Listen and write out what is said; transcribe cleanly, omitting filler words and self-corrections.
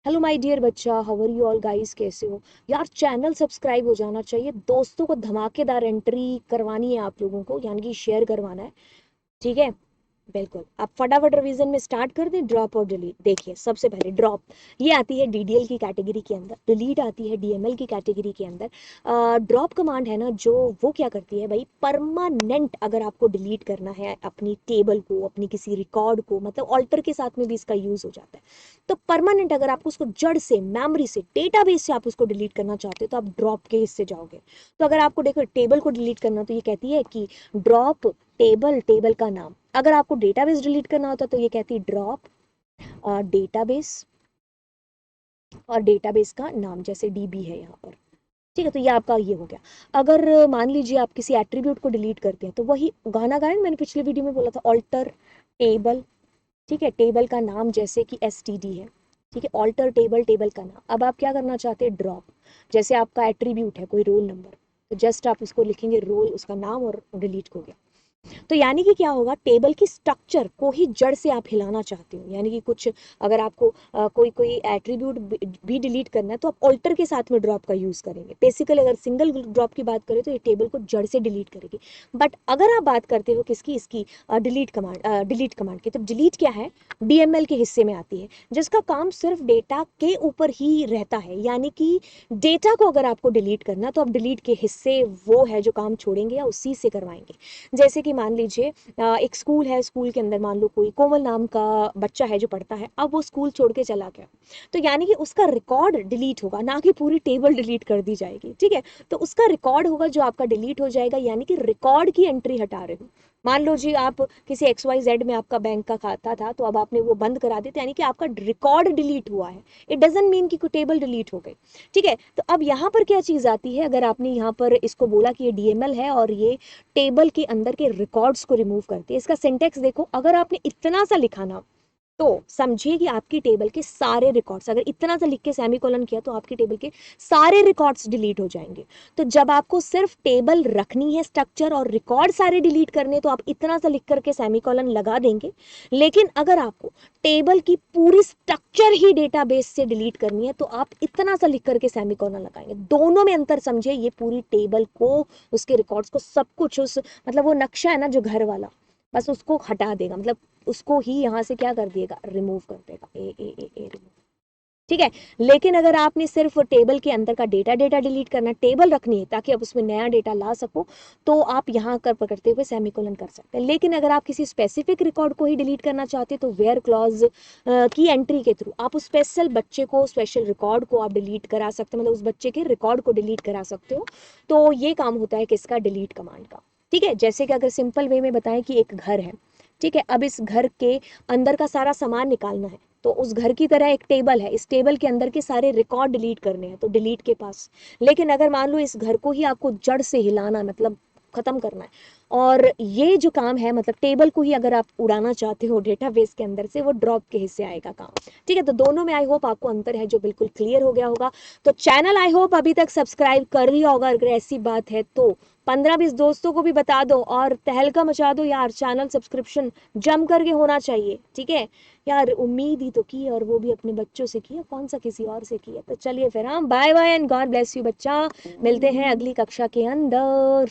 Hello my dear बच्चा, how are you all guys, कैसे हो यार। चैनल सब्सक्राइब हो जाना चाहिए। दोस्तों को धमाकेदार एंट्री करवानी है आप लोगों को, यानी कि शेयर करवाना है। ठीक है, बिल्कुल। आप फटाफट रिवीजन में स्टार्ट कर दें। ड्रॉप और डिलीट। देखिए, सबसे पहले ड्रॉप ये आती है डीडीएल की कैटेगरी के अंदर, डिलीट आती है डीएमएल की कैटेगरी के अंदर। ड्रॉप कमांड है ना, जो वो क्या करती है भाई, परमानेंट अगर आपको डिलीट करना है अपनी टेबल को, अपनी किसी रिकॉर्ड को, मतलब ऑल्टर के साथ में भी इसका यूज हो जाता है। तो परमानेंट अगर आपको उसको जड़ से, मेमोरी से, डेटाबेस से आप उसको डिलीट करना चाहते हो तो आप ड्रॉप के हिस्से जाओगे। तो अगर आपको देखो टेबल को डिलीट करना, तो ये कहती है कि ड्रॉप टेबल, टेबल का नाम। अगर आपको डेटाबेस डिलीट करना होता तो ये कहती है ड्रॉप डेटाबेस, और डेटाबेस का नाम, जैसे डीबी है यहाँ पर। ठीक है, तो ये आपका ये हो गया। अगर मान लीजिए आप किसी एट्रीब्यूट को डिलीट करते हैं, तो वही गाना गाया मैंने पिछले वीडियो में बोला था, ऑल्टर टेबल। ठीक है, टेबल का नाम जैसे कि एसटीडी है। ठीक है, ऑल्टर टेबल, टेबल का नाम। अब आप क्या करना चाहते हैं, ड्रॉप। जैसे आपका एट्रीब्यूट है कोई रोल नंबर, तो जस्ट आप इसको लिखेंगे रोल, उसका नाम, और डिलीट हो गया। तो यानी कि क्या होगा, टेबल की स्ट्रक्चर को ही जड़ से आप हिलाना चाहते हो, यानी कि कुछ अगर आपको कोई कोई एट्रीब्यूट भी डिलीट करना है तो आप ऑल्टर के साथ में ड्रॉप का यूज करेंगे। बेसिकली अगर सिंगल ड्रॉप की बात करें तो ये टेबल को जड़ से डिलीट करेगी। बट अगर आप बात करते हो किसकी, इसकी डिलीट कमांड की, तो डिलीट क्या है, डीएमएल के हिस्से में आती है, जिसका काम सिर्फ डेटा के ऊपर ही रहता है। यानी कि डेटा को अगर आपको डिलीट करना, तो आप डिलीट के हिस्से वो है जो काम छोड़ेंगे या उसी से करवाएंगे। जैसे कि मान लीजिए एक स्कूल है, स्कूल के अंदर मान लो कोई कोमल नाम का बच्चा है जो पढ़ता है, अब वो स्कूल छोड़ के चला गया, तो यानी कि उसका रिकॉर्ड डिलीट होगा, ना कि पूरी टेबल डिलीट कर दी जाएगी। ठीक है, तो उसका रिकॉर्ड होगा जो आपका डिलीट हो जाएगा, यानी कि रिकॉर्ड की एंट्री हटा रहे हो। मान लो जी आप किसी XYZ में आपका बैंक का खाता था, तो अब आपने वो बंद करा दिया, यानी कि आपका रिकॉर्ड डिलीट हुआ है। इट डजंट मीन कि कोई टेबल डिलीट हो गई। ठीक है, तो अब यहाँ पर क्या चीज आती है, अगर आपने यहाँ पर इसको बोला कि ये डीएमएल है और ये टेबल के अंदर के रिकॉर्ड्स को रिमूव करती है। इसका सिंटेक्स देखो, अगर आपने इतना सा लिखा ना, तो समझिए कि आपकी टेबल के सारे रिकॉर्ड्स, अगर इतना सा लिख के सेमीकोलन किया तो आपकी टेबल के सारे रिकॉर्ड्स डिलीट हो जाएंगे। तो जब आपको सिर्फ टेबल रखनी है स्ट्रक्चर, और रिकॉर्ड सारे डिलीट करने, तो आप इतना सा लिख करके सेमीकोलन लगा देंगे। लेकिन अगर आपको टेबल की पूरी स्ट्रक्चर ही डेटाबेस से डिलीट करनी है, तो आप इतना सा लिख करके सेमीकोलन लगाएंगे। दोनों में अंतर समझिए, ये पूरी टेबल को, उसके रिकॉर्ड्स को, सब कुछ, उस मतलब वो नक्शा है ना जो घर वाला, बस उसको हटा देगा, मतलब उसको ही यहाँ से क्या कर देगा, रिमूव कर देगा। ए रिमूव। ठीक है, लेकिन अगर आपने सिर्फ टेबल के अंदर का डेटा डेटा डिलीट करना, टेबल रखनी है ताकि आप उसमें नया डेटा ला सको, तो आप यहाँ कर पकड़ते हुए सेमीकोलन कर सकते हैं। लेकिन अगर आप किसी स्पेसिफिक रिकॉर्ड को ही डिलीट करना चाहते हैं, तो वेयर क्लॉज की एंट्री के थ्रू आप उस स्पेशल बच्चे को, स्पेशल रिकॉर्ड को आप डिलीट करा सकते हो, मतलब उस बच्चे के रिकॉर्ड को डिलीट करा सकते हो। तो ये काम होता है किसका, डिलीट कमांड का। ठीक है, जैसे कि अगर सिंपल वे में बताएं कि एक घर है। ठीक है, अब इस घर के अंदर का सारा सामान निकालना है, तो उस घर की तरह एक टेबल है, इस टेबल के अंदर के सारे रिकॉर्ड डिलीट करने हैं, तो डिलीट के पास। लेकिन अगर मान लो इस घर को ही आपको जड़ से हिलाना, मतलब खत्म करना है, और ये जो काम है, मतलब टेबल को ही अगर आप उड़ाना चाहते हो डेटाबेस के अंदर से, वो ड्रॉप के हिस्से आएगा काम। ठीक है, तो दोनों में आई होप आपको अंतर है जो बिल्कुल क्लियर हो गया होगा। तो चैनल आई होप अभी तक सब्सक्राइब कर दिया होगा, अगर ऐसी बात है तो 15-20 दोस्तों को भी बता दो और तहलका मचा दो यार। चैनल सब्सक्रिप्शन जम करके होना चाहिए। ठीक है यार, उम्मीद ही तो की है, और वो भी अपने बच्चों से की है, कौन सा किसी और से की है। तो चलिए फिर, हाँ, bye bye and God bless you बच्चा। मिलते हैं अगली कक्षा के अंदर।